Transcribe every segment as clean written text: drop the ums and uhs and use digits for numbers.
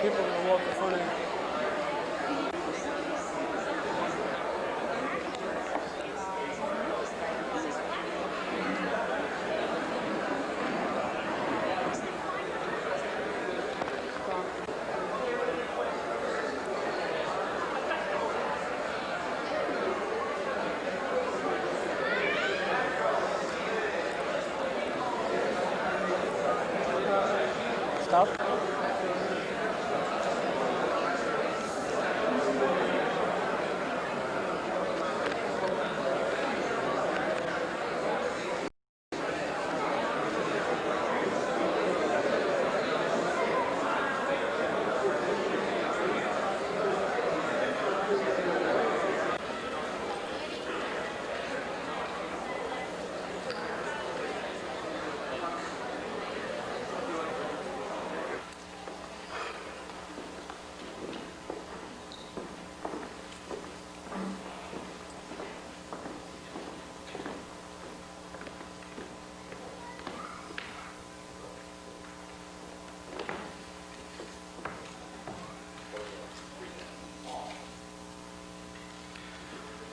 people are going to walk in front of you. Stop.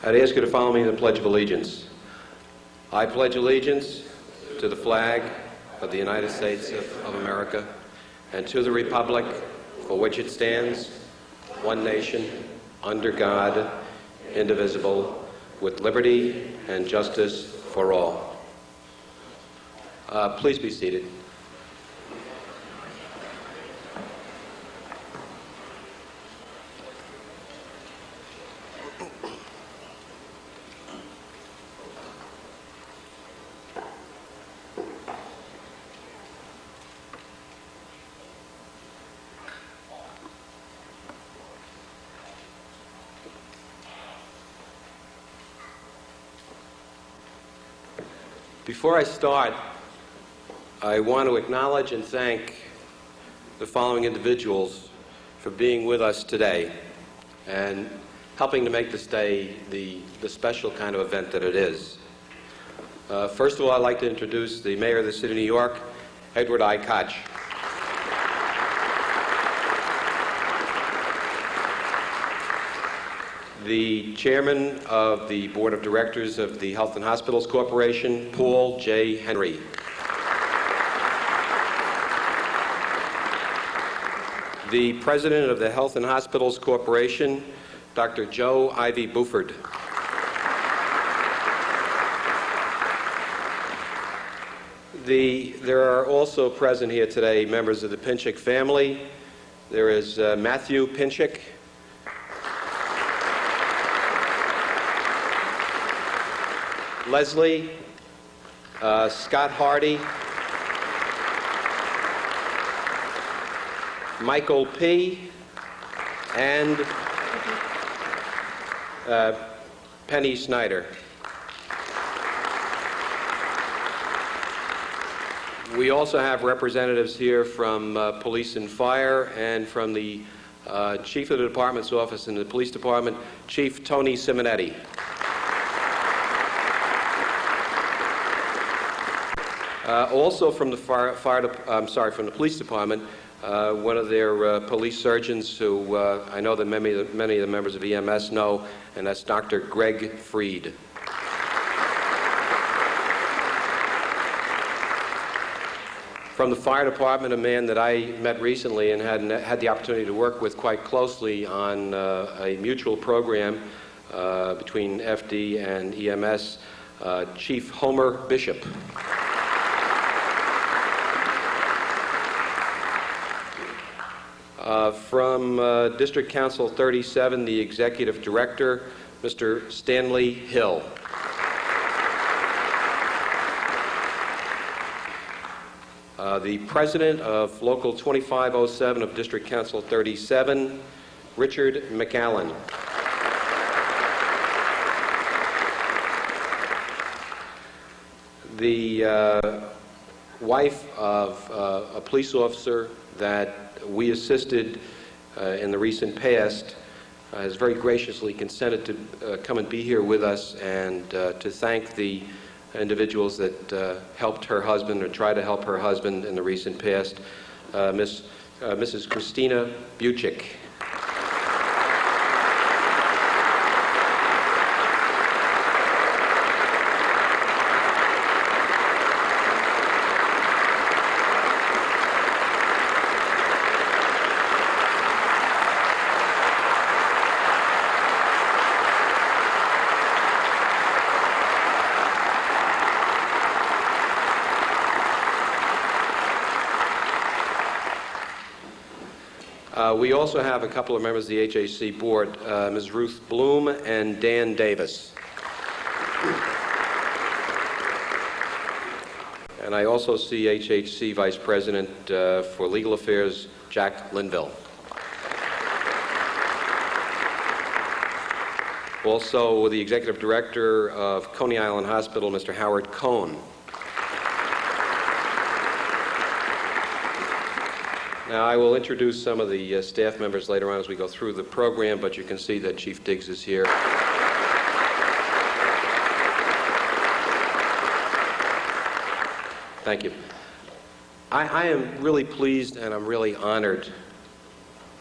I'd ask you to follow me in the Pledge of Allegiance. I pledge allegiance to the flag of the United States of America and to the republic for which it stands, one nation, under God, indivisible, with liberty and justice for all. Please be seated. Before I start, I want to acknowledge and thank the following individuals for being with us today and helping to make this day the special kind of event that it is. First of all, I'd like to introduce the Mayor of the City of New York, Edward I. Koch. The Chairman of the Board of Directors of the Health and Hospitals Corporation, Paul J. Henry. The President of the Health and Hospitals Corporation, Dr. Joe Ivy Buford. There are also present here today members of the Pintchik family. There is Matthew Pintchik, Leslie, Scott Hardy, Michael P., and Penny Snyder. We also have representatives here from Police and Fire and from the Chief of the Department's office in the Police Department, Chief Tony Simonetti. Also from the from the Police Department, one of their police surgeons who I know that many of the members of EMS know, and that's Dr. Greg Freed. From the fire department, a man that I met recently and had the opportunity to work with quite closely on a mutual program between FD and EMS, Chief Homer Bishop. From District Council 37, the Executive Director, Mr. Stanley Hill. The President of Local 2507 of District Council 37, Richard McAllan. The wife of a police officer that we assisted in the recent past has very graciously consented to come and be here with us and to thank the individuals that helped her husband or tried to help her husband in the recent past. Miss Mrs. Christina Buczek. We also have a couple of members of the HAC board, Ms. Ruth Bloom and Dan Davis. And I also see HHC Vice President for Legal Affairs, Jack Linville. Also, the Executive Director of Coney Island Hospital, Mr. Howard Cohn. Now, I will introduce some of the staff members later on as we go through the program, but you can see that Chief Diggs is here. Thank you. I am really pleased and I'm really honored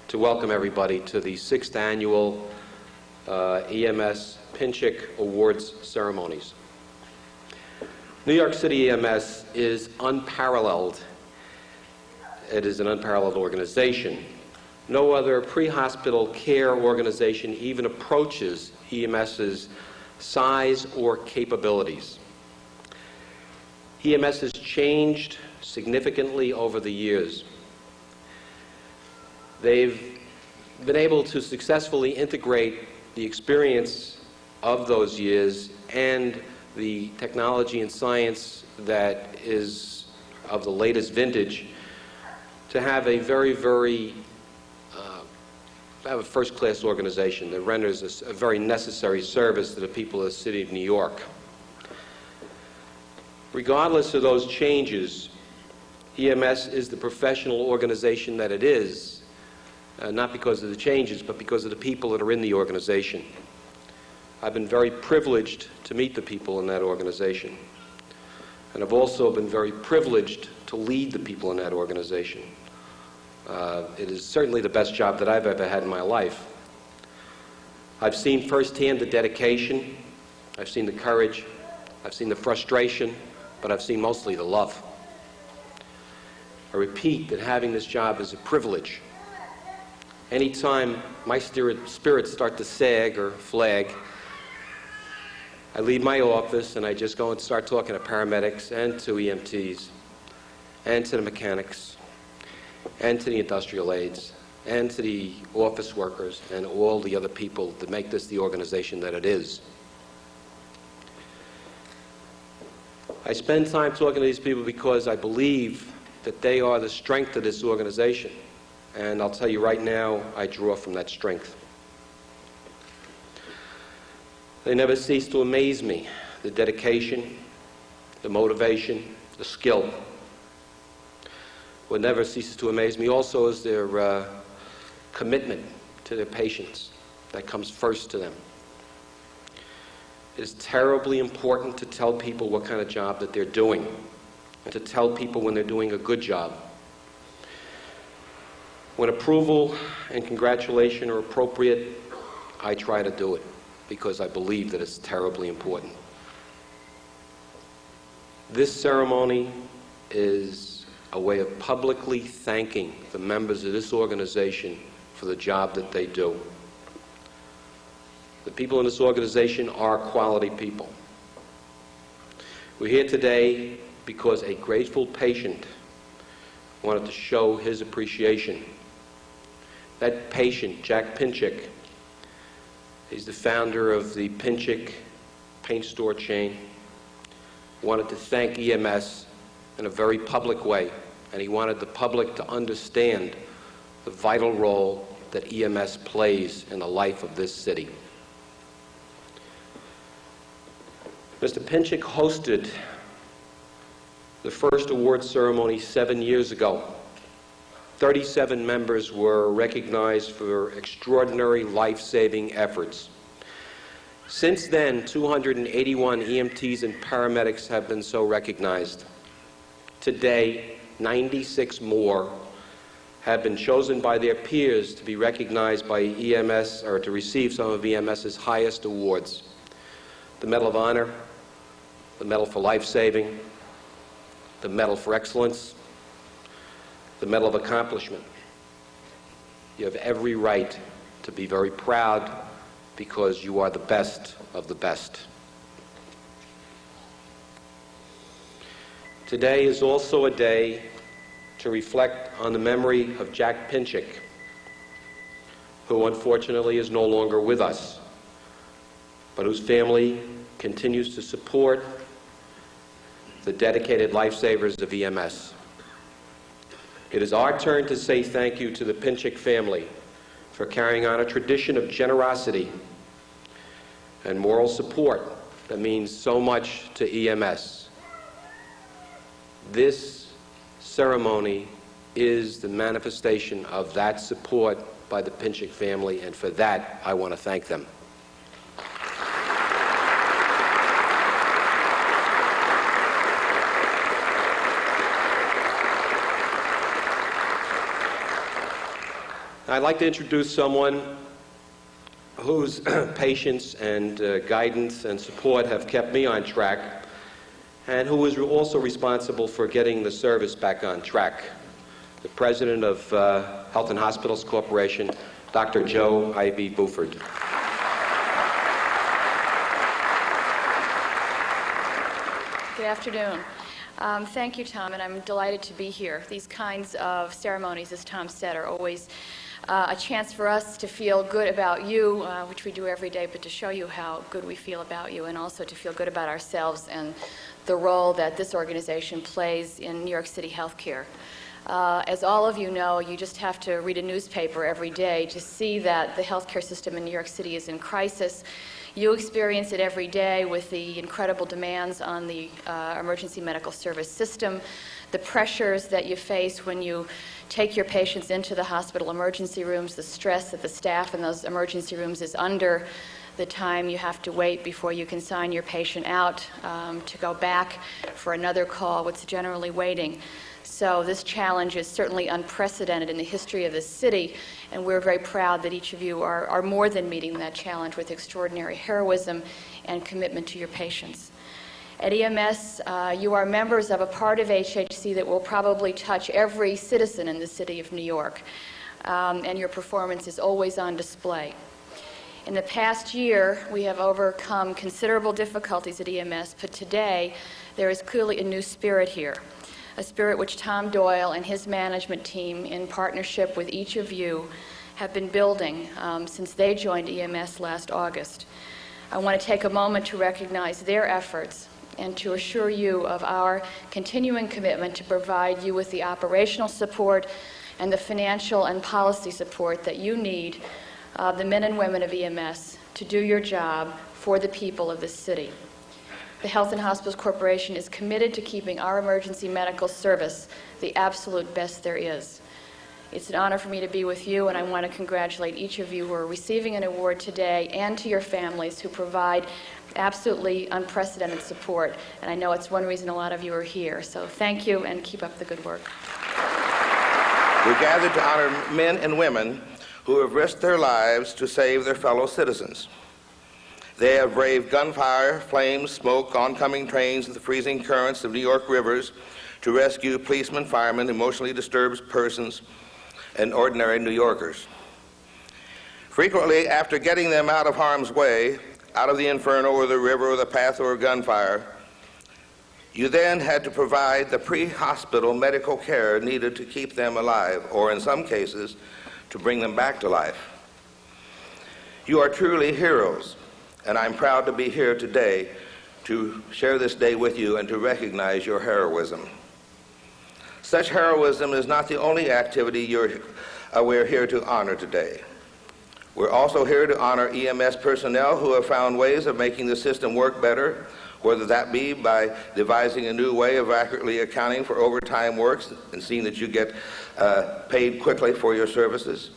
to welcome everybody to the 6th Annual EMS Pintchik Awards ceremonies. New York City EMS is unparalleled. It is an unparalleled organization. No other pre-hospital care organization even approaches EMS's size or capabilities. EMS has changed significantly over the years. They've been able to successfully integrate the experience of those years and the technology and science that is of the latest vintage to have a very first-class organization that renders a very necessary service to the people of the city of New York. Regardless of those changes, EMS is the professional organization that it is, not because of the changes, but because of the people that are in the organization. I've been very privileged to meet the people in that organization, and I've also been very privileged to lead the people in that organization. It is certainly the best job that I've ever had in my life. I've seen firsthand the dedication, I've seen the courage, I've seen the frustration, but I've seen mostly the love. I repeat that having this job is a privilege. Anytime my spirits start to sag or flag, I leave my office and I just go and start talking to paramedics and to EMTs and to the mechanics and to the industrial aides, and to the office workers, and all the other people that make this the organization that it is. I spend time talking to these people because I believe that they are the strength of this organization, and I'll tell you right now, I draw from that strength. They never cease to amaze me, the dedication, the motivation, the skill. What never ceases to amaze me also is their commitment to their patients. That comes first to them. It is terribly important to tell people what kind of job that they're doing, and to tell people when they're doing a good job. When approval and congratulation are appropriate, I try to do it because I believe that it's terribly important. This ceremony is a way of publicly thanking the members of this organization for the job that they do. The people in this organization are quality people. We're here today because a grateful patient wanted to show his appreciation. That patient, Jack Pintchik, he's the founder of the Pintchik paint store chain, wanted to thank EMS in a very public way, and he wanted the public to understand the vital role that EMS plays in the life of this city. Mr. Pintchik hosted the first award ceremony 7 years ago. 37 members were recognized for extraordinary life-saving efforts. Since then, 281 EMTs and paramedics have been so recognized. Today, 96 more have been chosen by their peers to be recognized by EMS or to receive some of EMS's highest awards: the Medal of Honor, the Medal for Life-Saving, the Medal for Excellence, the Medal of Accomplishment. You have every right to be very proud because you are the best of the best. Today is also a day to reflect on the memory of Jack Pintchik, who unfortunately is no longer with us, but whose family continues to support the dedicated lifesavers of EMS. It is our turn to say thank you to the Pintchik family for carrying on a tradition of generosity and moral support that means so much to EMS. This ceremony is the manifestation of that support by the Pintchik family, and for that, I want to thank them. I'd like to introduce someone whose patience and guidance and support have kept me on track, and who is also responsible for getting the service back on track. The President of Health and Hospitals Corporation, Dr. Joe Ivy Buford. Good afternoon. Thank you, Tom, and I'm delighted to be here. These kinds of ceremonies, as Tom said, are always a chance for us to feel good about you, which we do every day, but to show you how good we feel about you, and also to feel good about ourselves and the role that this organization plays in New York City healthcare. As all of you know, you just have to read a newspaper every day to see that the healthcare system in New York City is in crisis. You experience it every day with the incredible demands on the emergency medical service system, the pressures that you face when you take your patients into the hospital emergency rooms, the stress that the staff in those emergency rooms is under, the time you have to wait before you can sign your patient out to go back for another call, what's generally waiting. So this challenge is certainly unprecedented in the history of this city, and we're very proud that each of you are more than meeting that challenge with extraordinary heroism and commitment to your patients. At EMS, you are members of a part of HHC that will probably touch every citizen in the city of New York, and your performance is always on display. In the past year, we have overcome considerable difficulties at EMS, but today there is clearly a new spirit here, a spirit which Tom Doyle and his management team, in partnership with each of you, have been building since they joined EMS last August. I want to take a moment to recognize their efforts and to assure you of our continuing commitment to provide you with the operational support and the financial and policy support that you need, the men and women of EMS, to do your job for the people of this city. The Health and Hospitals Corporation is committed to keeping our emergency medical service the absolute best there is. It's an honor for me to be with you, and I want to congratulate each of you who are receiving an award today, and to your families who provide absolutely unprecedented support. And I know it's one reason a lot of you are here. So thank you, and keep up the good work. We're gathered to honor men and women who have risked their lives to save their fellow citizens. They have braved gunfire, flames, smoke, oncoming trains, and the freezing currents of New York rivers to rescue policemen, firemen, emotionally disturbed persons, and ordinary New Yorkers. Frequently, after getting them out of harm's way, out of the inferno or the river or the path or gunfire, you then had to provide the pre-hospital medical care needed to keep them alive, or in some cases, to bring them back to life. You are truly heroes, and I'm proud to be here today to share this day with you and to recognize your heroism. Such heroism is not the only activity we're here to honor today. We're also here to honor EMS personnel who have found ways of making the system work better, whether that be by devising a new way of accurately accounting for overtime works and seeing that you get paid quickly for your services,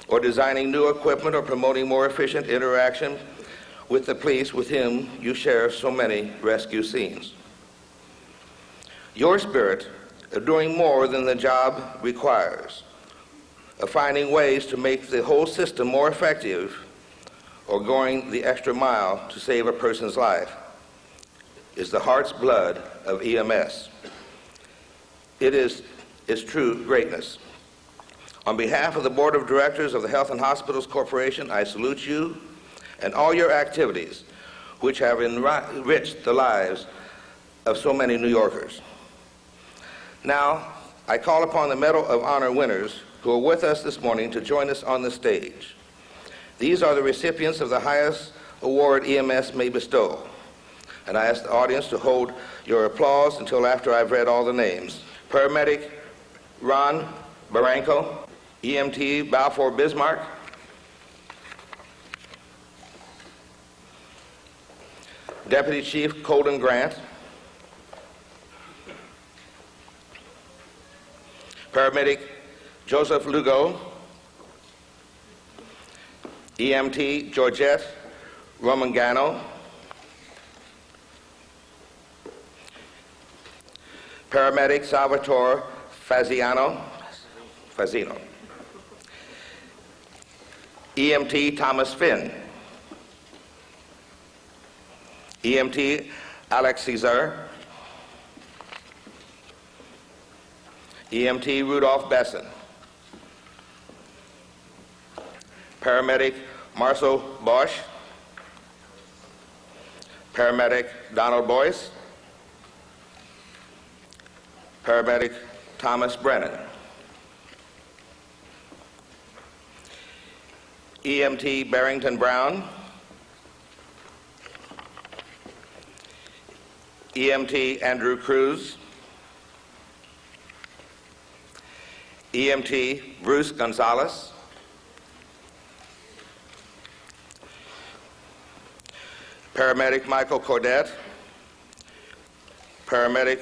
or designing new equipment or promoting more efficient interaction with the police with whom you share so many rescue scenes. Your spirit of doing more than the job requires, of finding ways to make the whole system more effective or going the extra mile to save a person's life is the heart's blood of EMS. It is its true greatness. On behalf of the Board of Directors of the Health and Hospitals Corporation, I salute you and all your activities which have enriched the lives of so many New Yorkers. Now, I call upon the Medal of Honor winners who are with us this morning to join us on the stage. These are the recipients of the highest award EMS may bestow. And I ask the audience to hold your applause until after I've read all the names. Paramedic Ron Barranco, EMT Balfour Bismarck, Deputy Chief Colden Grant, Paramedic Joseph Lugo, EMT Georgette Romangano, Paramedic Salvatore Fazino, EMT Thomas Finn, EMT Alex Caesar, EMT Rudolph Besson, Paramedic Marcel Bosch, Paramedic Donald Boyce, Paramedic Thomas Brennan, EMT Barrington Brown, EMT Andrew Cruz, EMT Bruce Gonzalez, Paramedic Michael Cordet, Paramedic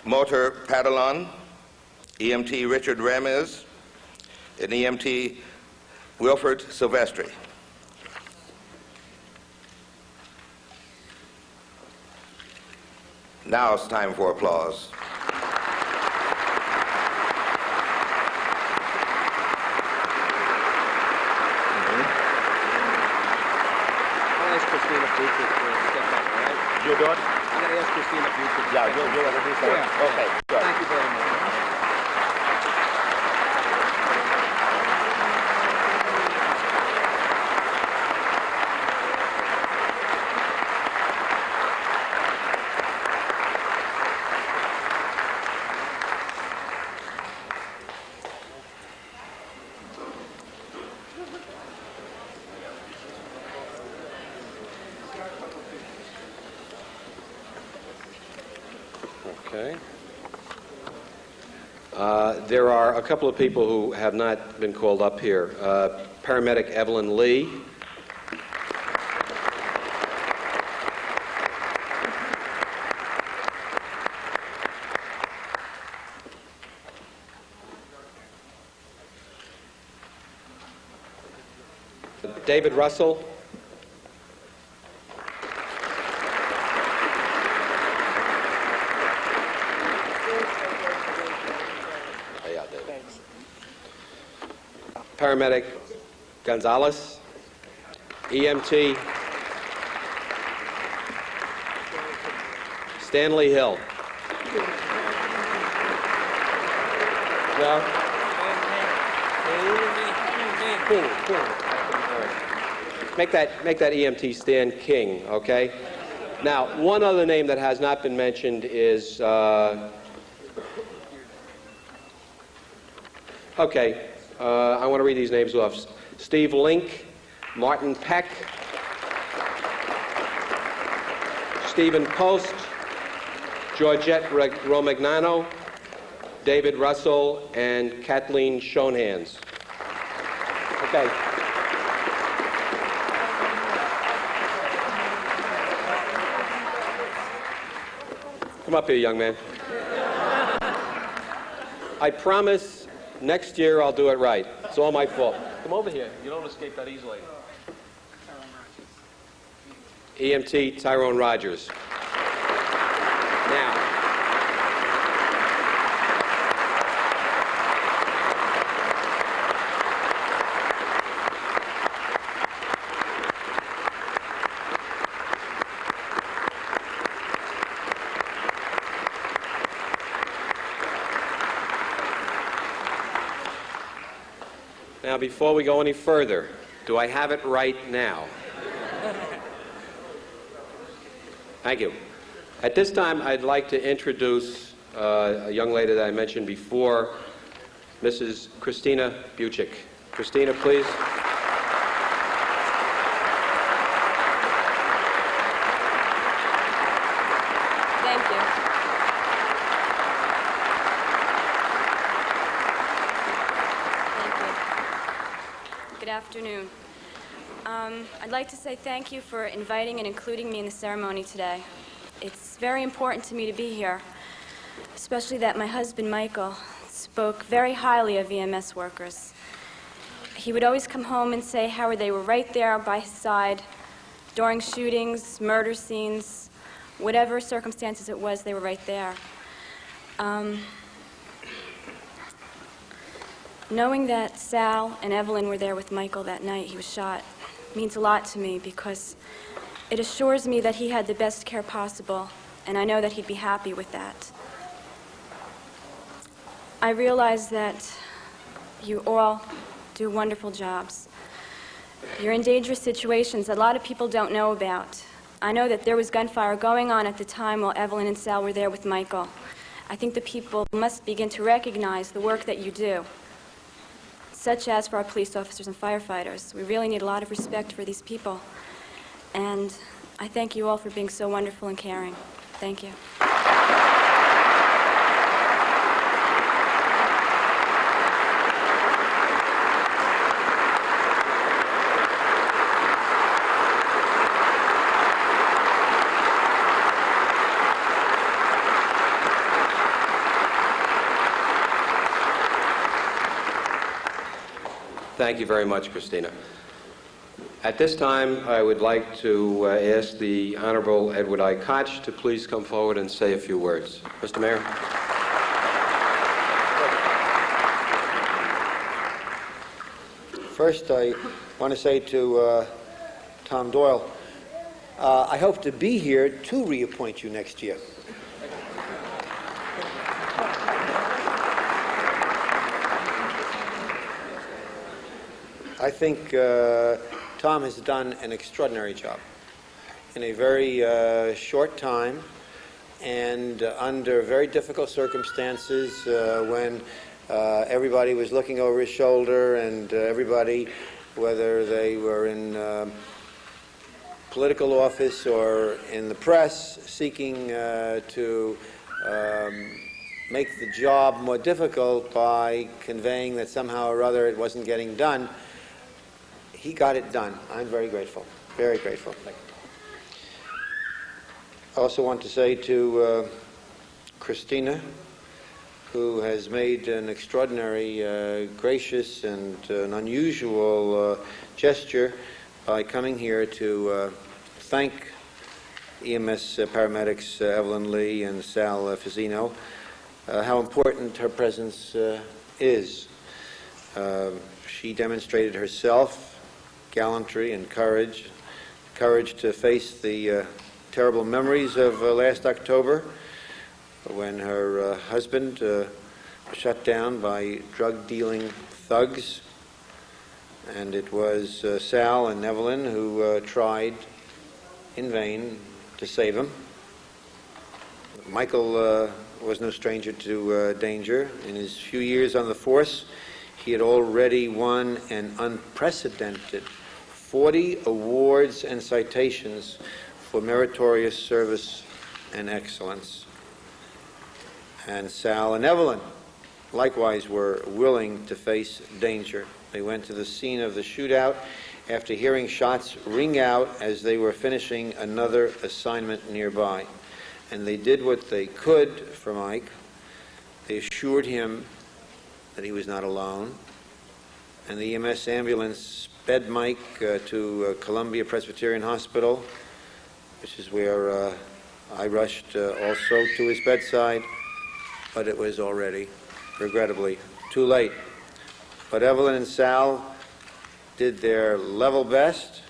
Motor Padalon, EMT Richard Ramez, and EMT Wilfred Silvestri. Now it's time for applause. I'll ask Christina Buczek to step up, all right? You'll do it? I'm going to ask Christina Buczek. Yeah, you'll have to do so. Yeah. Okay, good. Thank you very much. Okay. There are a couple of people who have not been called up here. Paramedic Evelyn Lee. David Russell. Paramedic Gonzalez, EMT Stanley Hill. No? Make that EMT Stan King, okay? Now, one other name that has not been mentioned is, okay. I want to read these names off. Steve Link, Martin Peck, Stephen Post, Georgette Romagnano, David Russell, and Kathleen Schoenhans. Okay. Come up here, young man. I promise next year I'll do it right. It's all my fault. Come over here. You don't escape that easily. EMT Tyrone Rogers. Now, Now, before we go any further, do I have it right now? Thank you. At this time, I'd like to introduce a young lady that I mentioned before, Mrs. Christina Buczek. Christina, please. Thank you. Thank you. Good afternoon. I'd like to say thank you for inviting and including me in the ceremony today. It's very important to me to be here, especially that my husband, Michael, spoke very highly of EMS workers. He would always come home and say how they were right there by his side during shootings, murder scenes, whatever circumstances it was, they were right there. Knowing that Sal and Evelyn were there with Michael that night he was shot means a lot to me because it assures me that he had the best care possible, and I know that he'd be happy with that. I realize that you all do wonderful jobs. You're in dangerous situations that a lot of people don't know about. I know that there was gunfire going on at the time while Evelyn and Sal were there with Michael. I think the people must begin to recognize the work that you do, such as for our police officers and firefighters. We really need a lot of respect for these people. And I thank you all for being so wonderful and caring. Thank you. Thank you very much, Christina. At this time, I would like to ask the Honorable Edward I. Koch to please come forward and say a few words. Mr. Mayor. First, I want to say to Tom Doyle, I hope to be here to reappoint you next year. I think Tom has done an extraordinary job in a very short time and under very difficult circumstances when everybody was looking over his shoulder and everybody, whether they were in political office or in the press, seeking to make the job more difficult by conveying that somehow or other it wasn't getting done. He got it done. I'm very grateful, very grateful. I also want to say to Christina, who has made an extraordinary, gracious and an unusual gesture by coming here to thank EMS paramedics Evelyn Lee and Sal Fazzino, how important her presence is. She demonstrated herself gallantry and courage to face the terrible memories of last October when her husband was shot down by drug-dealing thugs. And it was Sal and Evelyn who tried in vain to save him. Michael was no stranger to danger. In his few years on the force, he had already won an unprecedented 40 awards and citations for meritorious service and excellence. And Sal and Evelyn likewise were willing to face danger. They went to the scene of the shootout after hearing shots ring out as they were finishing another assignment nearby. And they did what they could for Mike. They assured him that he was not alone. And the EMS ambulance sped Mike to Columbia Presbyterian Hospital, which is where I rushed also to his bedside, but it was already, regrettably, too late. But Evelyn and Sal did their level best,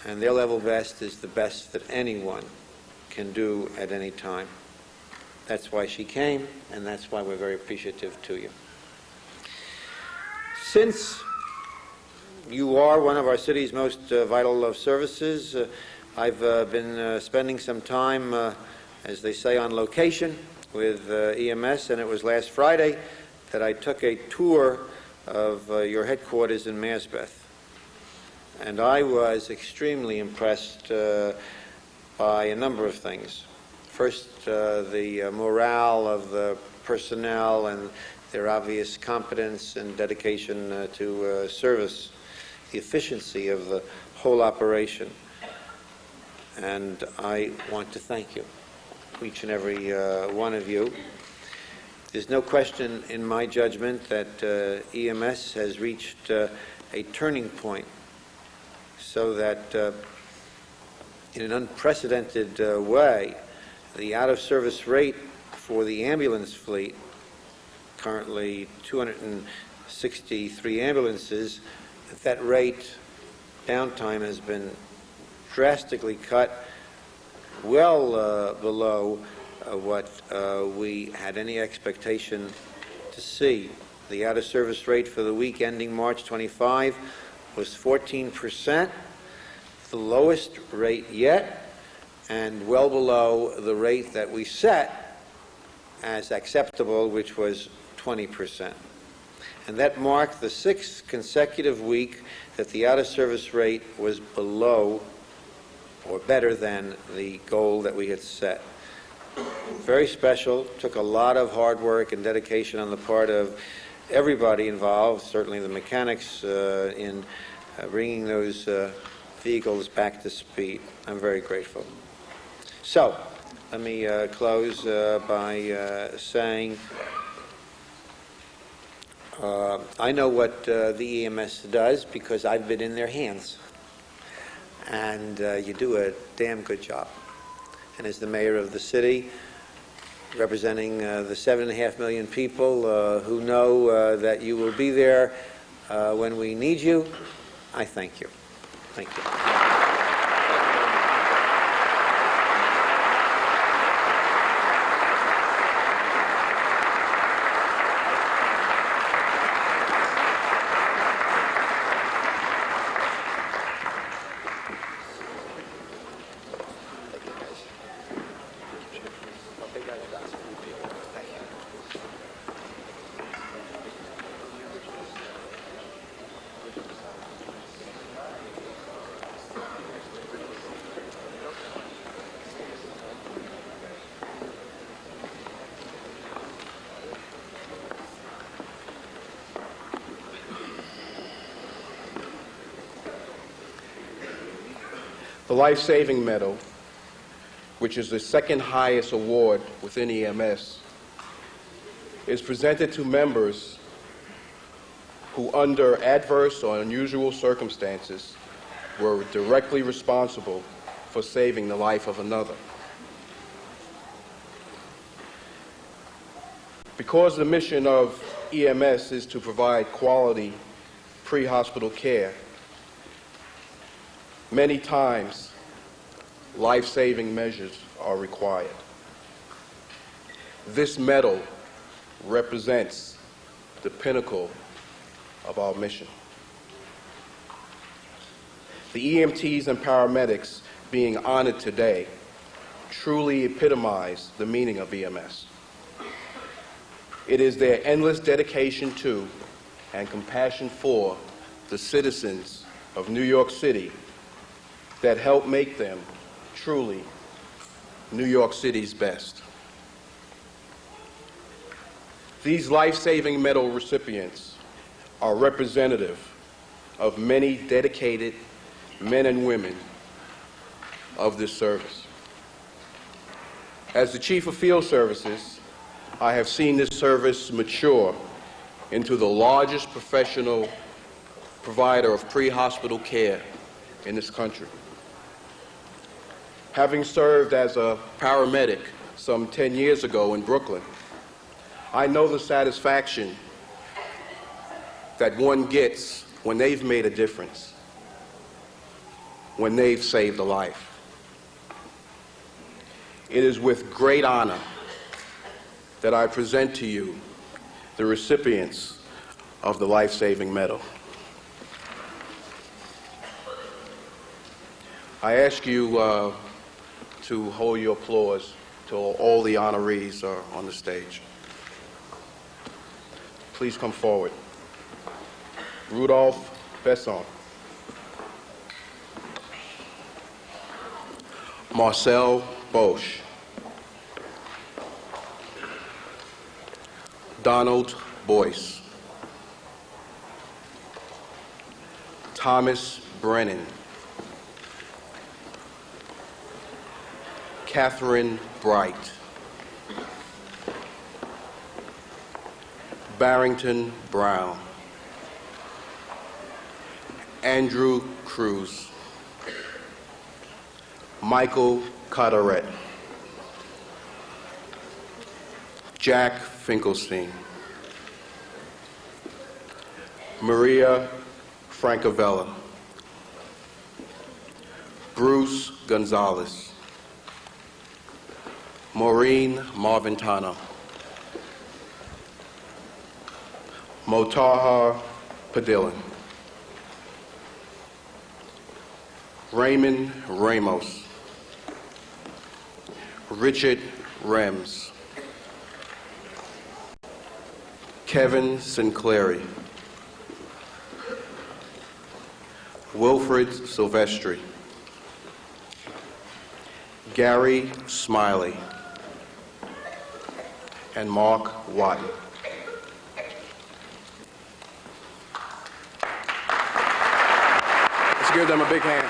and their level best is the best that anyone can do at any time. That's why she came, and that's why we're very appreciative to you. Since you are one of our city's most vital services, I've been spending some time, as they say, on location with EMS, and it was last Friday that I took a tour of your headquarters in Maspeth. And I was extremely impressed by a number of things. First, the morale of the personnel and their obvious competence and dedication to service, the efficiency of the whole operation. And I want to thank you, each and every one of you. There's no question in my judgment that EMS has reached a turning point, so that in an unprecedented way, the out-of-service rate for the ambulance fleet, currently 263 ambulances, that rate, downtime, has been drastically cut, well below what we had any expectation to see. The out-of-service rate for the week ending March 25 was 14%, the lowest rate yet, and well below the rate that we set as acceptable, which was 20%. And that marked the 6th consecutive week that the out-of-service rate was below or better than the goal that we had set. Very special, took a lot of hard work and dedication on the part of everybody involved, certainly the mechanics in bringing those vehicles back to speed. I'm very grateful. So, let me close by saying I know what the EMS does because I've been in their hands. And you do a damn good job. And as the mayor of the city, representing the 7.5 million people who know that you will be there when we need you, I thank you. Thank you. The Life Saving Medal, which is the second highest award within EMS, is presented to members who, under adverse or unusual circumstances, were directly responsible for saving the life of another. Because the mission of EMS is to provide quality pre-hospital care, many times life-saving measures are required. This medal represents the pinnacle of our mission. The EMTs and paramedics being honored today truly epitomize the meaning of EMS. It is their endless dedication to and compassion for the citizens of New York City that help make them truly New York City's best. These life-saving medal recipients are representative of many dedicated men and women of this service. As the Chief of Field Services, I have seen this service mature into the largest professional provider of pre-hospital care in this country. Having served as a paramedic some 10 years ago in Brooklyn, I know the satisfaction that one gets when they've made a difference, when they've saved a life. It is with great honor that I present to you the recipients of the Life-Saving Medal. I ask you to hold your applause till all the honorees are on the stage. Please come forward. Rudolph Besson. Marcel Bosch. Donald Boyce. Thomas Brennan. Catherine Bright. Barrington Brown. Andrew Cruz. Michael Carteret. Jack Finkelstein. Maria Francavella. Bruce Gonzalez. Maureen Marvintano. Motaha Padillin. Raymond Ramos. Richard Rems. Kevin Sinclairi. Wilfred Silvestri. Gary Smiley. And Mark Watton. Let's give them a big hand.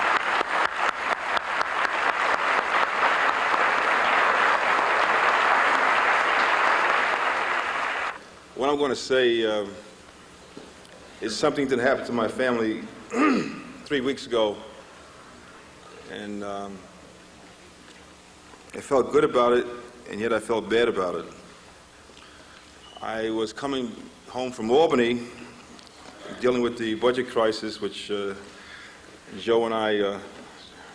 What I'm going to say is something that happened to my family 3 weeks ago, and I felt good about it, and yet I felt bad about it. I was coming home from Albany, dealing with the budget crisis, which Joe and I are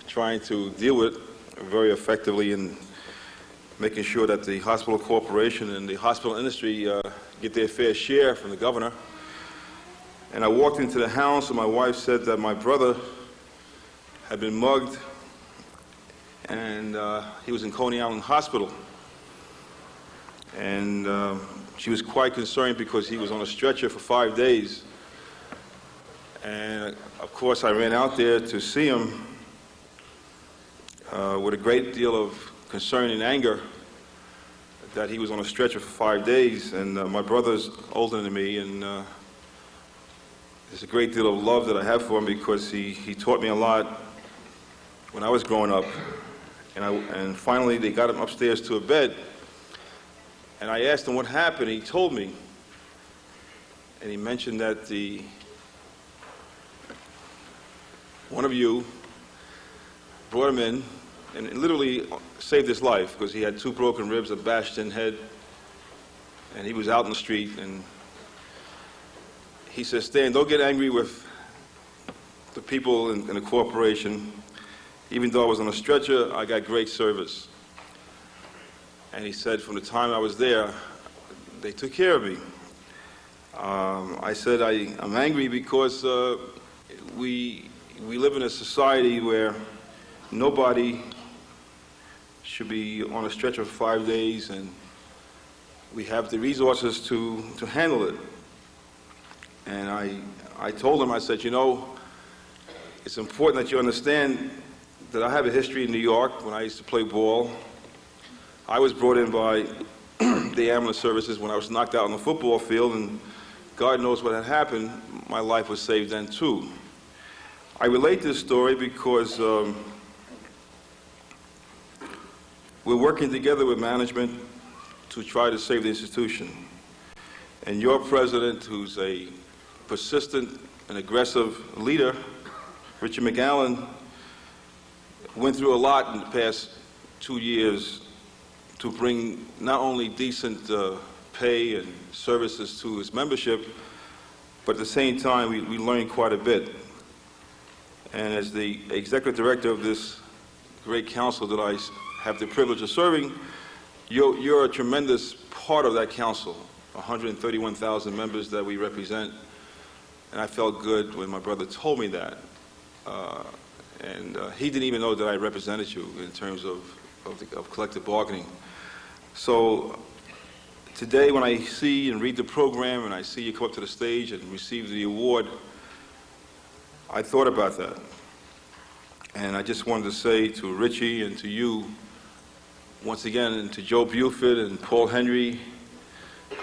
trying to deal with very effectively in making sure that the hospital corporation and the hospital industry get their fair share from the governor. And I walked into the house, and my wife said that my brother had been mugged, and he was in Coney Island Hospital. And she was quite concerned because he was on a stretcher for 5 days. And of course, I ran out there to see him with a great deal of concern and anger that he was on a stretcher for 5 days. And my brother's older than me, and there's a great deal of love that I have for him because he taught me a lot when I was growing up. And finally, they got him upstairs to a bed. And I asked him what happened. He told me. And he mentioned that one of you brought him in and literally saved his life because he had 2 broken ribs, a bashed-in head, and he was out in the street. And he says, "Stan, don't get angry with the people in the corporation. Even though I was on a stretcher, I got great service." And he said, from the time I was there, they took care of me. I said, I'm angry because we live in a society where nobody should be on a stretcher for 5 days, and we have the resources to handle it. And I told him, I said, you know, it's important that you understand that I have a history in New York when I used to play ball. I was brought in by the ambulance services when I was knocked out on the football field, and God knows what had happened. My life was saved then too. I relate this story because we're working together with management to try to save the institution. And your president, who's a persistent and aggressive leader, Rich McAllan, went through a lot in the past 2 years to bring not only decent pay and services to his membership, but at the same time, we learned quite a bit. And as the executive director of this great council that I have the privilege of serving, you're a tremendous part of that council, 131,000 members that we represent. and I felt good when my brother told me that. He didn't even know that I represented you in terms of collective bargaining. So today, when I see and read the program and I see you come up to the stage and receive the award, I thought about that. And I just wanted to say to Richie and to you, once again, and to Joe Buford and Paul Henry,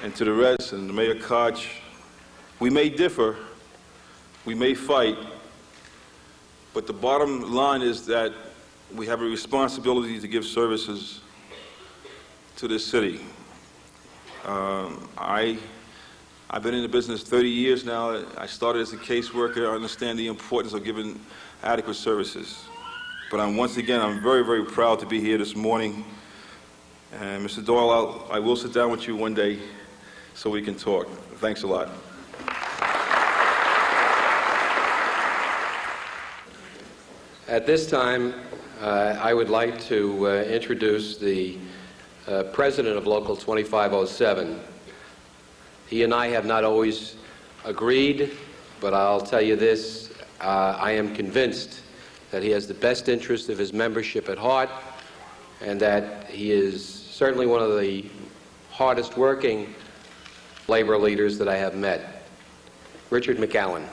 and to the rest, and Mayor Koch, we may differ, we may fight, but the bottom line is that we have a responsibility to give services to this city. I've been in the business 30 years now. I started as a caseworker. I understand the importance of giving adequate services. But once again, I'm very, very proud to be here this morning. And Mr. Doyle, I will sit down with you one day so we can talk. Thanks a lot. At this time, I would like to introduce the president of Local 2507. He and I have not always agreed, but I'll tell you this, I am convinced that he has the best interest of his membership at heart, and that he is certainly one of the hardest working labor leaders that I have met. Richard McAllan.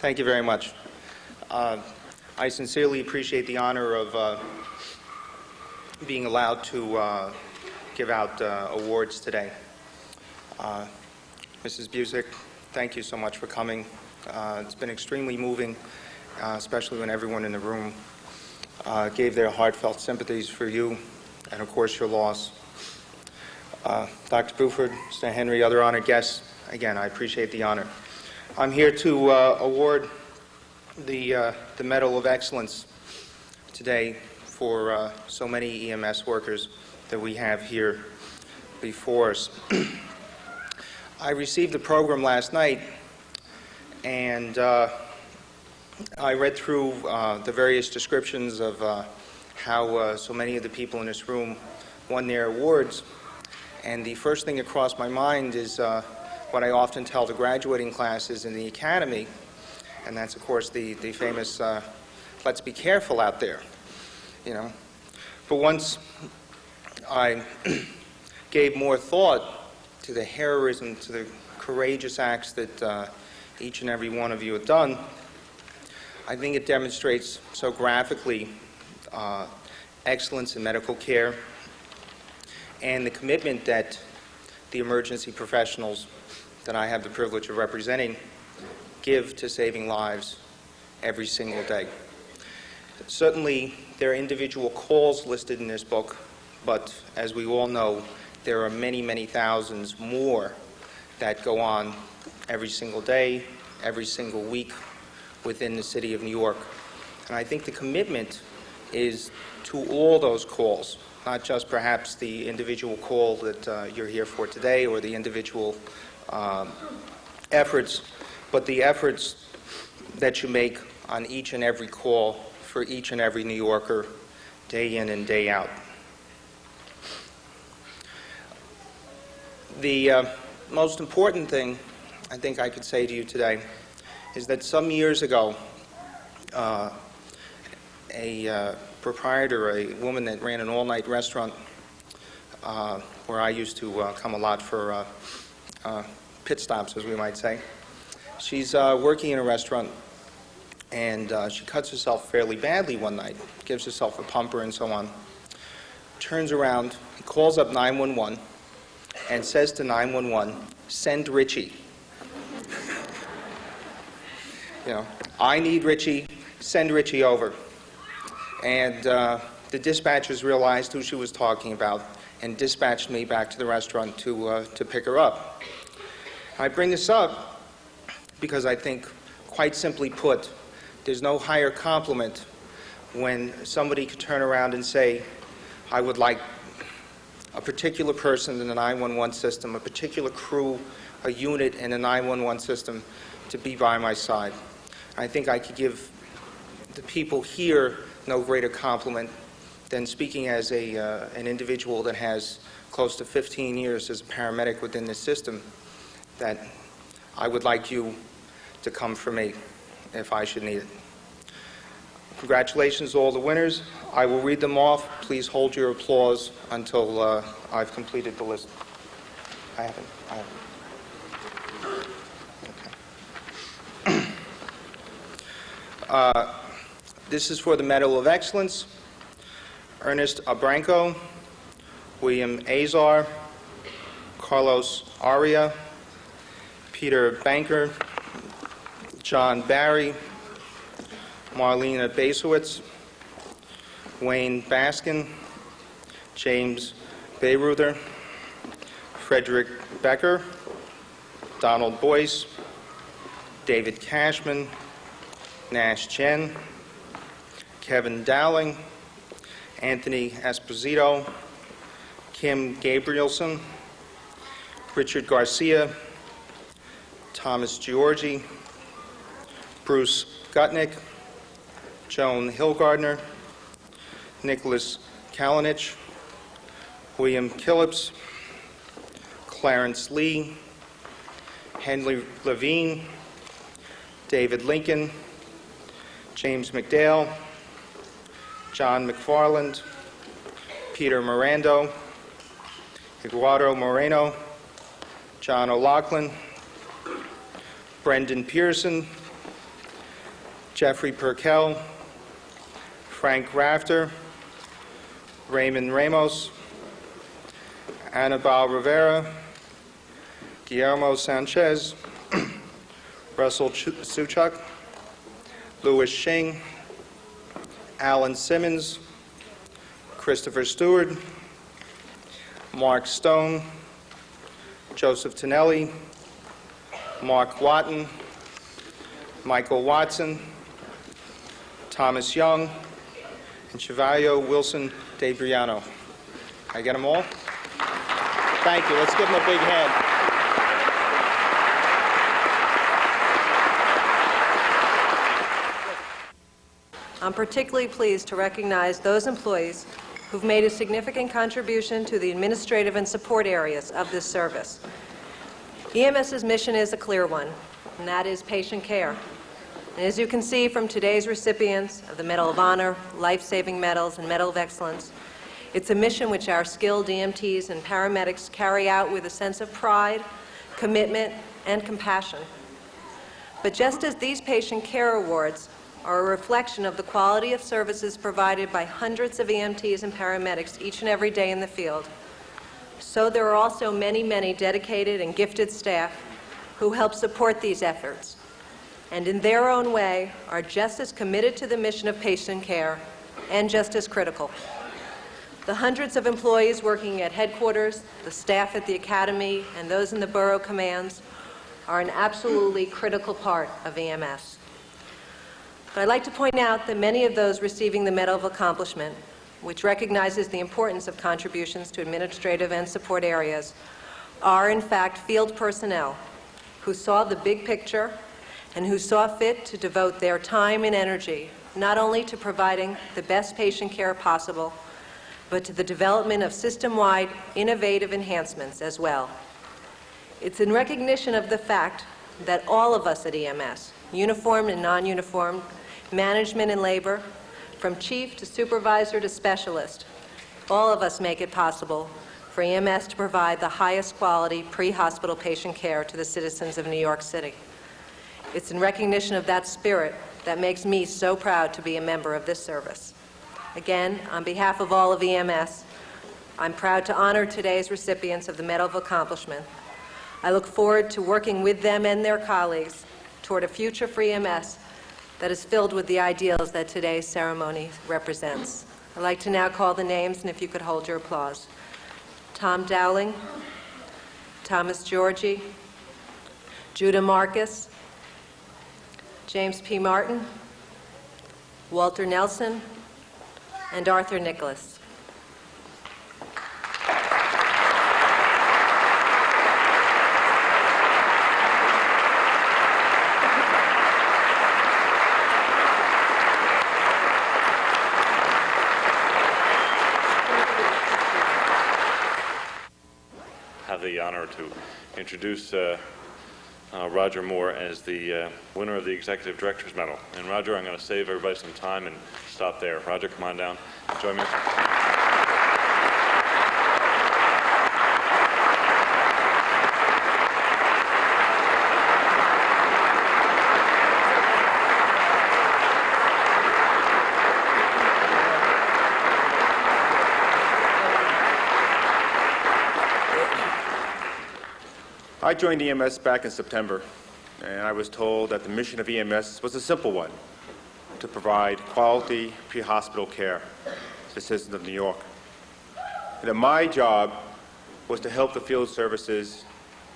Thank you very much. I sincerely appreciate the honor of being allowed to give out awards today. Mrs. Buczek, thank you so much for coming. It's been extremely moving, especially when everyone in the room gave their heartfelt sympathies for you and, of course, your loss. Dr. Buford, Mr. Henry, other honored guests, again, I appreciate the honor. I'm here to award the Medal of Excellence today for so many EMS workers that we have here before us. I received the program last night, and I read through the various descriptions of how so many of the people in this room won their awards, and the first thing that crossed my mind is what I often tell the graduating classes in the academy, and that's, of course, the famous let's be careful out there, you know. But once I gave more thought to the heroism, to the courageous acts that each and every one of you have done, I think it demonstrates so graphically excellence in medical care and the commitment that the emergency professionals that I have the privilege of representing give to saving lives every single day. Certainly, there are individual calls listed in this book, but as we all know, there are many, many thousands more that go on every single day, every single week within the city of New York. And I think the commitment is to all those calls, not just perhaps the individual call that you're here for today or the individual efforts, but the efforts that you make on each and every call for each and every New Yorker, day in and day out. The most important thing I think I could say to you today is that some years ago, a proprietor, a woman that ran an all-night restaurant where I used to come a lot for pit stops, as we might say. She's working in a restaurant, and she cuts herself fairly badly one night, gives herself a pumper and so on, turns around, calls up 911, and says to 911, "Send Richie." You know, I need Richie, send Richie over. And the dispatchers realized who she was talking about and dispatched me back to the restaurant to pick her up. I bring this up because I think, quite simply put, there's no higher compliment when somebody could turn around and say, I would like a particular person in the 911 system, a particular crew, a unit in the 911 system to be by my side. I think I could give the people here no greater compliment than speaking as an individual that has close to 15 years as a paramedic within the system, that I would like you to come for me if I should need it. Congratulations to all the winners. I will read them off. Please hold your applause until I've completed the list. I haven't. Okay. This is for the Medal of Excellence. Ernest Abranco, William Azar, Carlos Aria, Peter Banker, John Barry, Marlena Basowitz, Wayne Baskin, James Bayreuther, Frederick Becker, Donald Boyce, David Cashman, Nash Chen, Kevin Dowling, Anthony Esposito, Kim Gabrielson, Richard Garcia, Thomas Georgi, Bruce Gutnick, Joan Hillgardner, Nicholas Kalinich, William Killips, Clarence Lee, Henry Levine, David Lincoln, James McDale, John McFarland, Peter Mirando, Eduardo Moreno, John O'Loughlin, Brendan Pearson, Jeffrey Perkel, Frank Rafter, Raymond Ramos, Anibal Rivera, Guillermo Sanchez, Russell Suchuk, Louis Shing, Alan Simmons, Christopher Stewart, Mark Stone, Joseph Tonelli, Mark Watton, Michael Watson, Thomas Young, and Chevalier Wilson De Briano. I get them all? Thank you. Let's give them a big hand. I'm particularly pleased to recognize those employees who've made a significant contribution to the administrative and support areas of this service. EMS's mission is a clear one, and that is patient care. And as you can see from today's recipients of the Medal of Honor, Life-Saving Medals, and Medal of Excellence, it's a mission which our skilled EMTs and paramedics carry out with a sense of pride, commitment, and compassion. But just as these patient care awards are a reflection of the quality of services provided by hundreds of EMTs and paramedics each and every day in the field, so there are also many, many dedicated and gifted staff who help support these efforts, and in their own way are just as committed to the mission of patient care and just as critical. The hundreds of employees working at headquarters, the staff at the academy, and those in the borough commands are an absolutely critical part of EMS. But I'd like to point out that many of those receiving the Medal of Accomplishment, which recognizes the importance of contributions to administrative and support areas, are in fact field personnel who saw the big picture and who saw fit to devote their time and energy not only to providing the best patient care possible, but to the development of system-wide innovative enhancements as well. It's in recognition of the fact that all of us at EMS, uniformed and non-uniformed, management and labor, from chief to supervisor to specialist, all of us make it possible for EMS to provide the highest quality pre-hospital patient care to the citizens of New York City. It's in recognition of that spirit that makes me so proud to be a member of this service. Again, on behalf of all of EMS, I'm proud to honor today's recipients of the Medal of Accomplishment. I look forward to working with them and their colleagues toward a future for EMS that is filled with the ideals that today's ceremony represents. I'd like to now call the names, and if you could hold your applause. Tom Dowling, Thomas Georgi, Judah Marcus, James P. Martin, Walter Nelson, and Arthur Nicholas. honor to introduce Roger Moore as the winner of the Executive Director's Medal. And Roger, I'm going to save everybody some time and stop there. Roger, come on down. Join me. I joined EMS back in September, and I was told that the mission of EMS was a simple one: to provide quality pre-hospital care to the citizens of New York. And that my job was to help the field services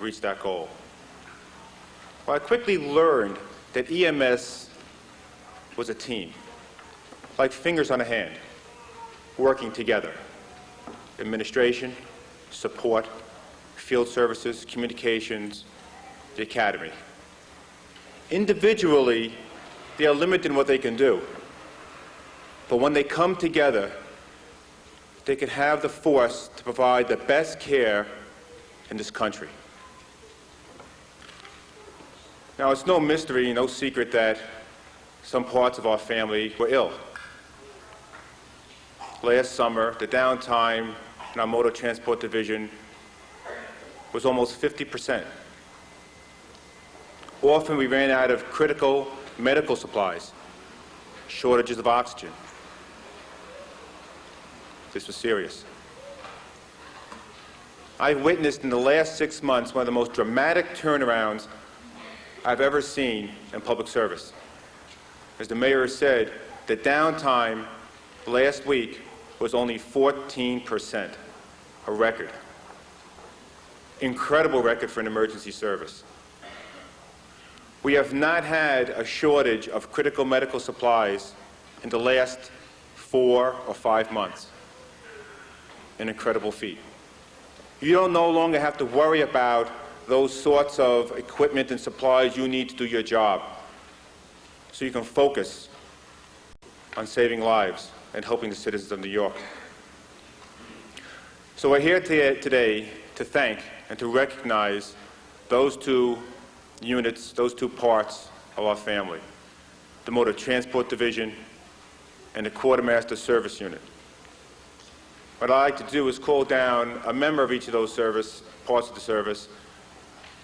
reach that goal. Well, I quickly learned that EMS was a team, like fingers on a hand, working together. Administration, support, field services, communications, the academy. Individually, they are limited in what they can do. But when they come together, they can have the force to provide the best care in this country. Now, it's no mystery, no secret that some parts of our family were ill. Last summer, the downtime in our motor transport division was almost 50%. Often we ran out of critical medical supplies, shortages of oxygen. This was serious. I've witnessed in the last 6 months one of the most dramatic turnarounds I've ever seen in public service. As the mayor said, the downtime last week was only 14%, a record. Incredible record for an emergency service. We have not had a shortage of critical medical supplies in the last 4 or 5 months. An incredible feat. You don't no longer have to worry about those sorts of equipment and supplies you need to do your job. So you can focus on saving lives and helping the citizens of New York. So we're here today to thank and to recognize those two units, those two parts of our family, the Motor Transport Division and the Quartermaster Service Unit. What I'd like to do is call down a member of each of those parts of the service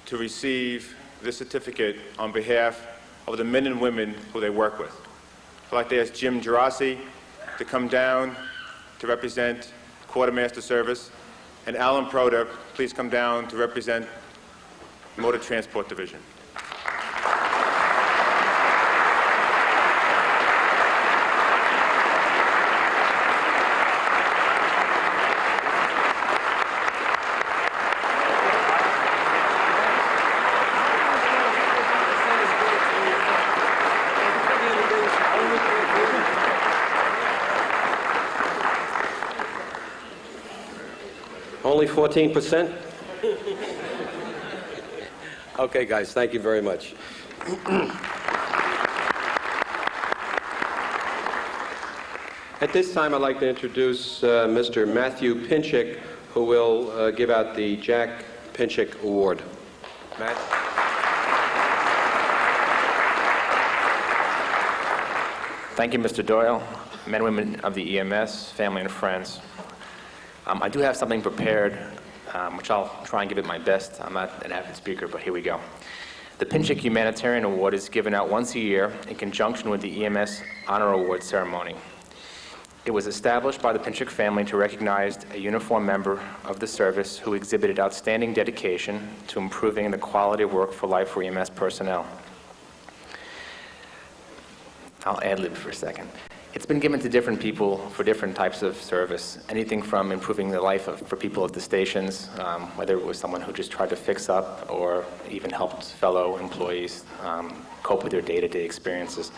to receive this certificate on behalf of the men and women who they work with. I'd like to ask Jim Gerasi to come down to represent Quartermaster Service, and Alan Proder, please come down to represent the Motor Transport Division. Only 14%? Okay, guys, thank you very much. At this time, I'd like to introduce Mr. Matthew Pintchik, who will give out the Jack Pintchik Award. Matt? Thank you, Mr. Doyle, men and women of the EMS, family and friends. I do have something prepared, which I'll try and give it my best. I'm not an avid speaker, but here we go. The Pintchik Humanitarian Award is given out once a year in conjunction with the EMS Honor Award ceremony. It was established by the Pintchik family to recognize a uniformed member of the service who exhibited outstanding dedication to improving the quality of work for life for EMS personnel. I'll ad-lib for a second. It's been given to different people for different types of service, anything from improving the life for people at the stations, whether it was someone who just tried to fix up or even helped fellow employees cope with their day-to-day experiences.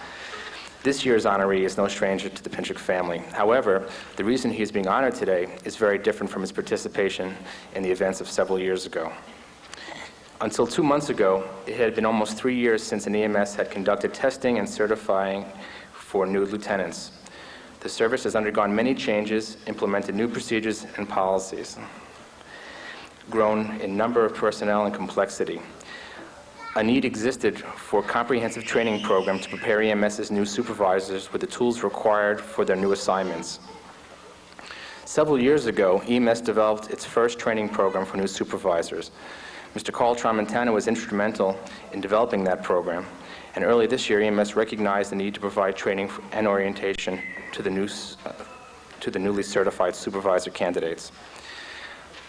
This year's honoree is no stranger to the Pintchik family. However, the reason he is being honored today is very different from his participation in the events of several years ago. Until 2 months ago, it had been almost 3 years since an EMS had conducted testing and certifying for new lieutenants. The service has undergone many changes, implemented new procedures and policies. grown in number of personnel and complexity. A need existed for a comprehensive training program to prepare EMS's new supervisors with the tools required for their new assignments. Several years ago, EMS developed its first training program for new supervisors. Mr. Carl Tramontana was instrumental in developing that program, and early this year, EMS recognized the need to provide training and orientation to the newly certified supervisor candidates.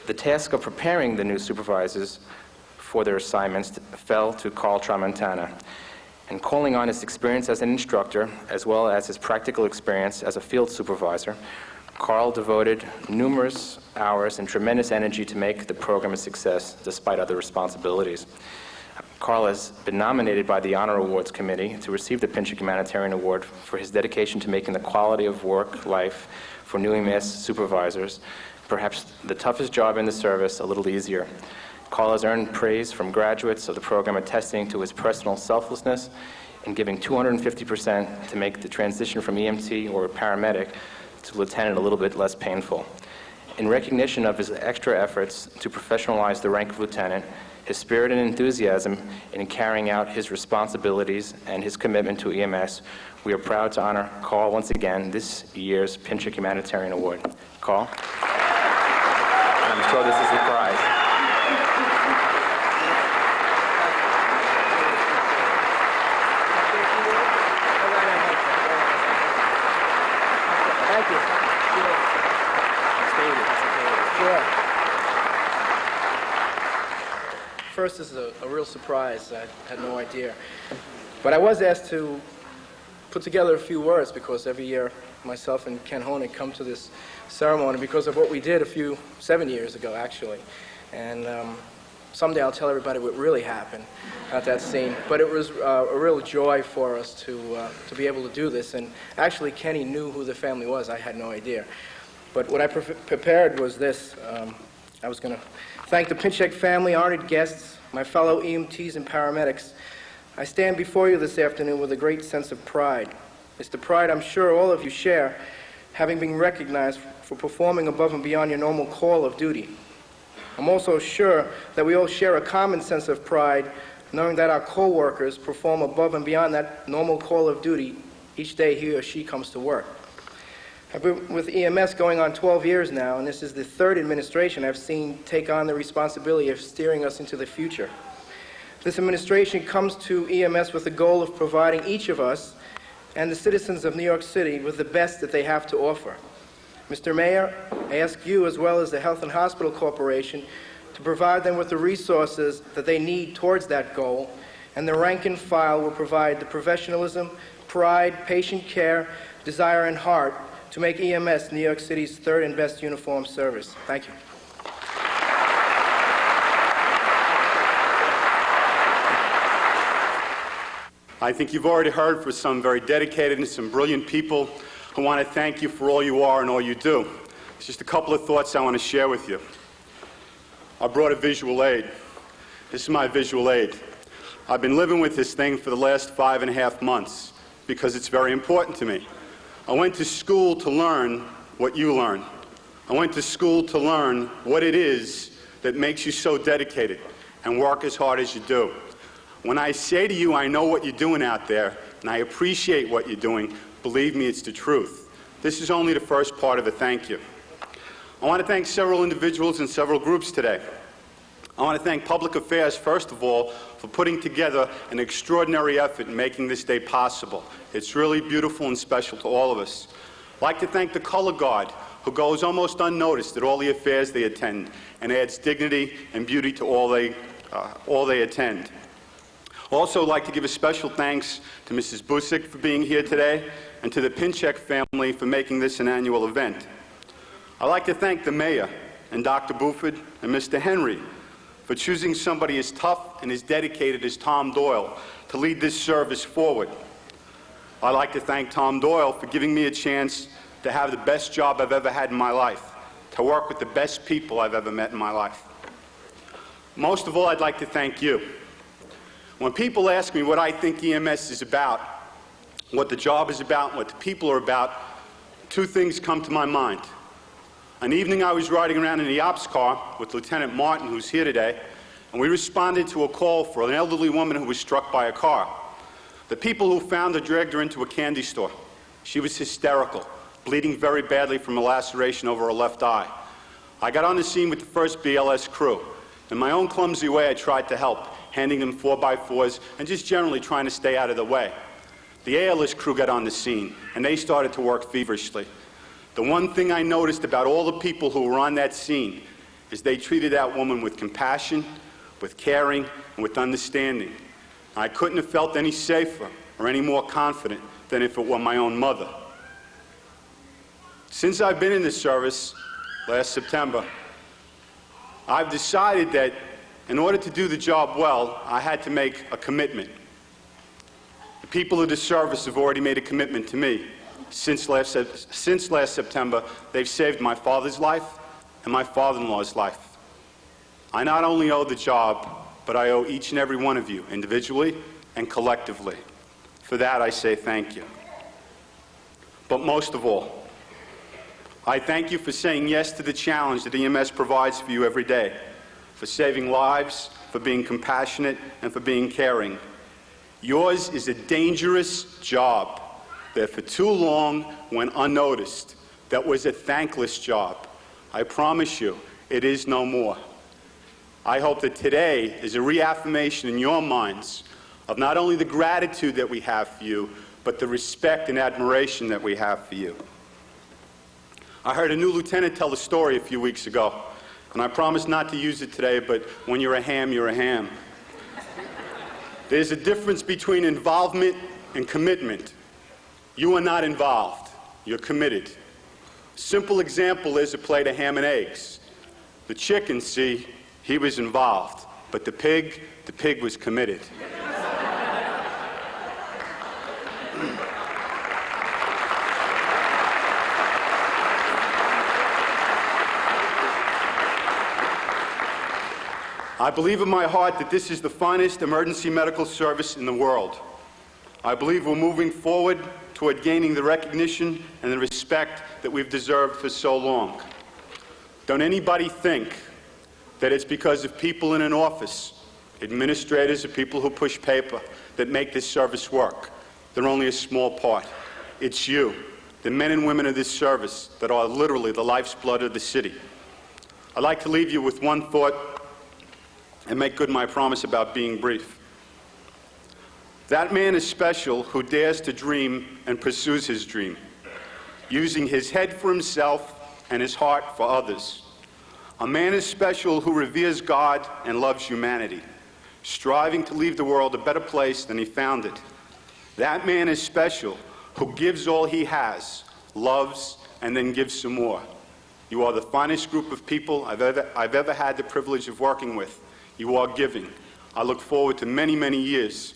The task of preparing the new supervisors for their assignments fell to Carl Tramontana, and calling on his experience as an instructor, as well as his practical experience as a field supervisor, Carl devoted numerous hours and tremendous energy to make the program a success, despite other responsibilities. Carl has been nominated by the Honor Awards Committee to receive the Pintchik Humanitarian Award for his dedication to making the quality of work life for new EMS supervisors, perhaps the toughest job in the service, a little easier. Carl has earned praise from graduates of the program, attesting to his personal selflessness in giving 250% to make the transition from EMT or paramedic to lieutenant a little bit less painful. In recognition of his extra efforts to professionalize the rank of lieutenant, his spirit and enthusiasm in carrying out his responsibilities, and his commitment to EMS, we are proud to honor Carl once again this year's Pintchik Humanitarian Award. Carl? I'm sure this is a prize. Thank you. Sure. First, this is a real surprise. I had no idea. But I was asked to put together a few words because every year myself and Ken Honig come to this ceremony because of what we did 7 years ago, actually. And someday I'll tell everybody what really happened at that scene. But it was a real joy for us to be able to do this. And actually, Kenny knew who the family was. I had no idea. But what I prepared was this. I was going to thank the Pintchik family, honored guests, my fellow EMTs and paramedics. I stand before you this afternoon with a great sense of pride. It's the pride I'm sure all of you share, having been recognized for performing above and beyond your normal call of duty. I'm also sure that we all share a common sense of pride, knowing that our co-workers perform above and beyond that normal call of duty each day he or she comes to work. I've been with EMS going on 12 years now, and this is the third administration I've seen take on the responsibility of steering us into the future. This administration comes to EMS with the goal of providing each of us and the citizens of New York City with the best that they have to offer. Mr. Mayor, I ask you, as well as the Health and Hospital Corporation, to provide them with the resources that they need towards that goal, and the rank and file will provide the professionalism, pride, patient care, desire, and heart to make EMS New York City's third and best uniformed service. Thank you. I think you've already heard from some very dedicated and some brilliant people who want to thank you for all you are and all you do. It's just a couple of thoughts I want to share with you. I brought a visual aid. This is my visual aid. I've been living with this thing for the last 5.5 months because it's very important to me. I went to school to learn what you learn. I went to school to learn what it is that makes you so dedicated and work as hard as you do. When I say to you, I know what you're doing out there, and I appreciate what you're doing, believe me, it's the truth. This is only the first part of a thank you. I want to thank several individuals and several groups today. I want to thank Public Affairs, first of all, for putting together an extraordinary effort in making this day possible. It's really beautiful and special to all of us. I'd like to thank the Color Guard, who goes almost unnoticed at all the affairs they attend and adds dignity and beauty to all they attend. Also, I'd like to give a special thanks to Mrs. Buczek for being here today and to the Pintchik family for making this an annual event. I'd like to thank the Mayor and Dr. Buford and Mr. Henry for choosing somebody as tough and as dedicated as Tom Doyle to lead this service forward. I'd like to thank Tom Doyle for giving me a chance to have the best job I've ever had in my life, to work with the best people I've ever met in my life. Most of all, I'd like to thank you. When people ask me what I think EMS is about, what the job is about, what the people are about, two things come to my mind. An evening I was riding around in the ops car with Lieutenant Martin, who's here today, and we responded to a call for an elderly woman who was struck by a car. The people who found her dragged her into a candy store. She was hysterical, bleeding very badly from a laceration over her left eye. I got on the scene with the 1st BLS crew. In my own clumsy way, I tried to help, handing them 4x4s and just generally trying to stay out of the way. The ALS crew got on the scene, and they started to work feverishly. The one thing I noticed about all the people who were on that scene is they treated that woman with compassion, with caring, and with understanding. I couldn't have felt any safer or any more confident than if it were my own mother. Since I've been in the service, last September, I've decided that in order to do the job well, I had to make a commitment. The people of the service have already made a commitment to me. Since last September, they've saved my father's life and my father-in-law's life. I not only owe the job, but I owe each and every one of you, individually and collectively. For that, I say thank you. But most of all, I thank you for saying yes to the challenge that EMS provides for you every day, for saving lives, for being compassionate, and for being caring. Yours is a dangerous job that for too long went unnoticed, that was a thankless job. I promise you, it is no more. I hope that today is a reaffirmation in your minds of not only the gratitude that we have for you, but the respect and admiration that we have for you. I heard a new lieutenant tell a story a few weeks ago, and I promise not to use it today, but when you're a ham, you're a ham. There's a difference between involvement and commitment. You are not involved. You're committed. Simple example is a plate of ham and eggs. The chicken, see, he was involved, but the pig was committed. I believe in my heart that this is the finest emergency medical service in the world. I believe we're moving forward toward gaining the recognition and the respect that we've deserved for so long. Don't anybody think that it's because of people in an office, administrators or people who push paper, that make this service work. They're only a small part. It's you, the men and women of this service, that are literally the life's blood of the city. I'd like to leave you with one thought and make good my promise about being brief. That man is special who dares to dream and pursues his dream, using his head for himself and his heart for others. A man is special who reveres God and loves humanity, striving to leave the world a better place than he found it. That man is special who gives all he has, loves, and then gives some more. You are the finest group of people I've ever had the privilege of working with. You are giving. I look forward to many, many years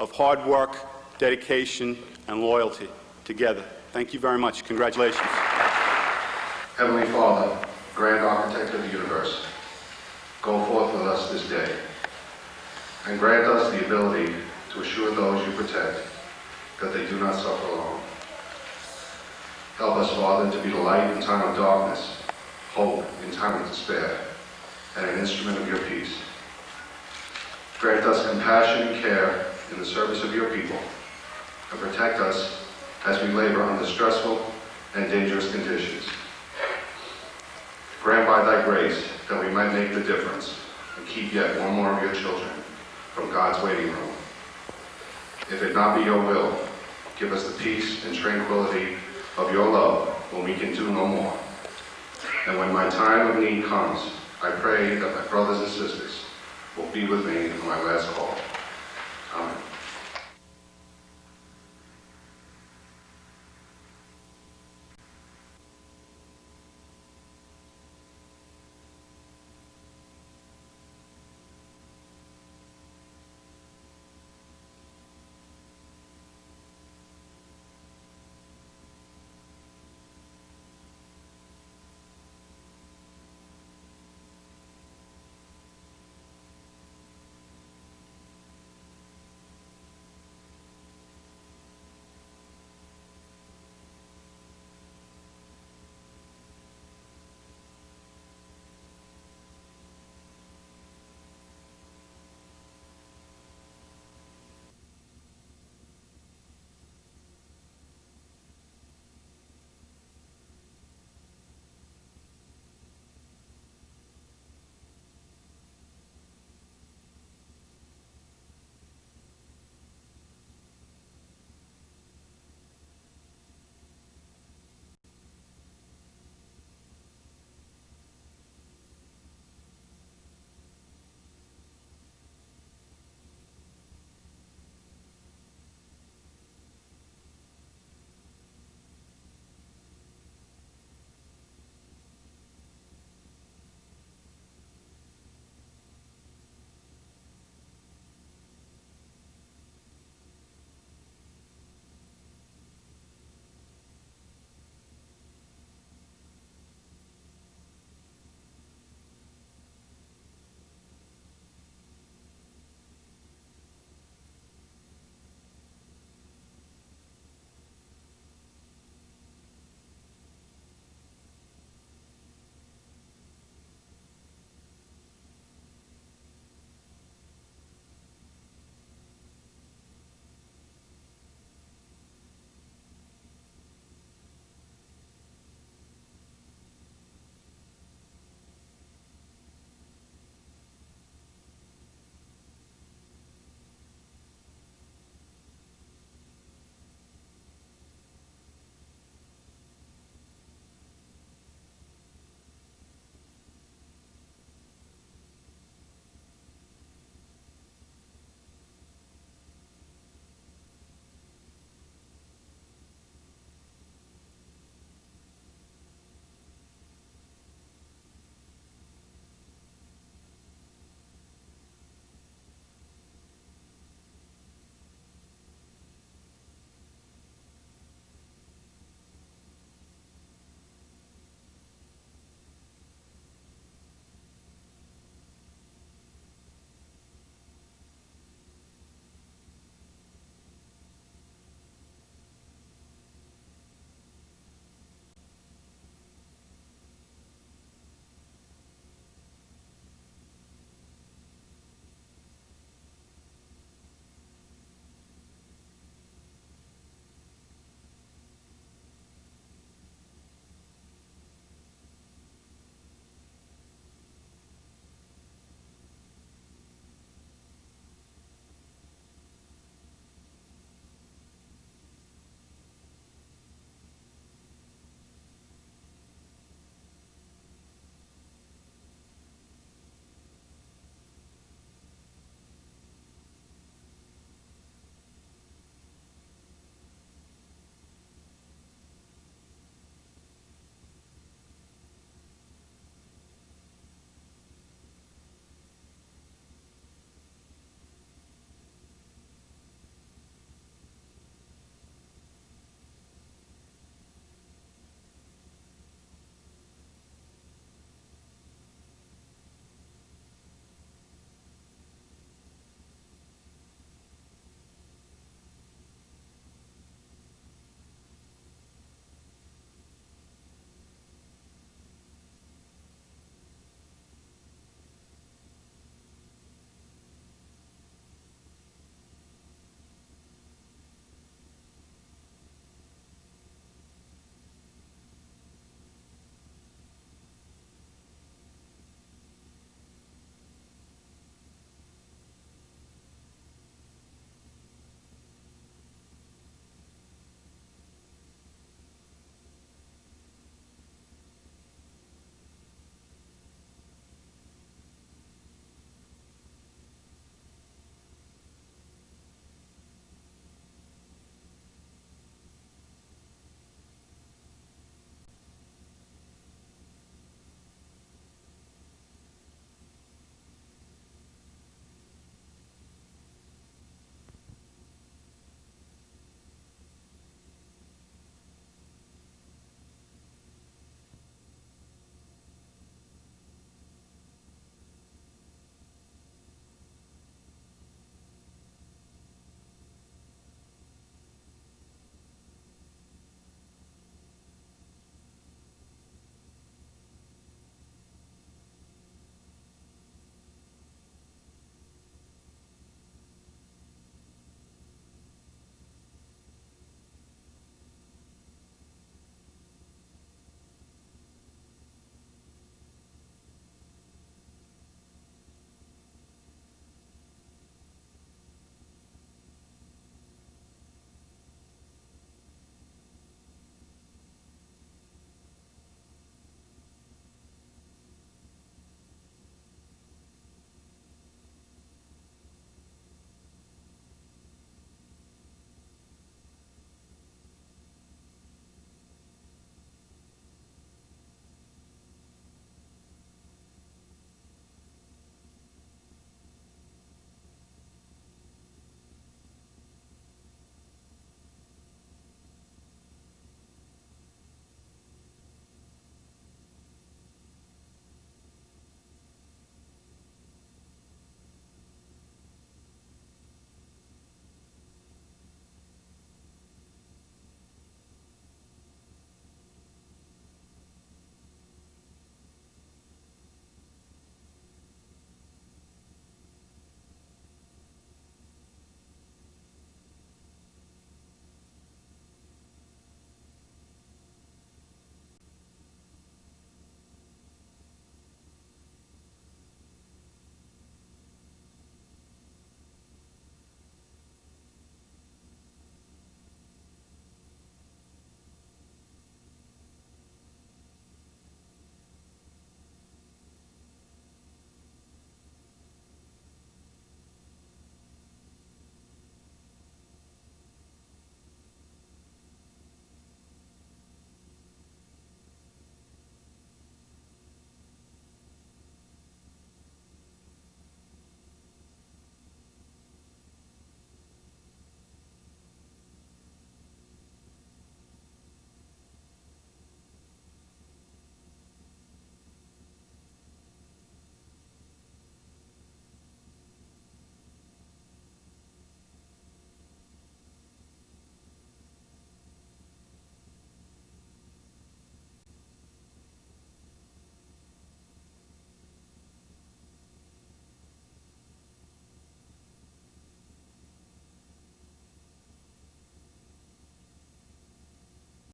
of hard work, dedication, and loyalty together. Thank you very much. Congratulations. Heavenly Father, grand architect of the universe, go forth with us this day and grant us the ability to assure those you protect that they do not suffer alone. Help us, Father, to be the light in time of darkness, hope in time of despair, and an instrument of your peace. Grant us compassion and care in the service of your people, and protect us as we labor under stressful and dangerous conditions. Grant by thy grace that we might make the difference and keep yet one more of your children from God's waiting room. If it not be your will, give us the peace and tranquility of your love when we can do no more. And when my time of need comes, I pray that my brothers and sisters will be with me in my last call. Amen.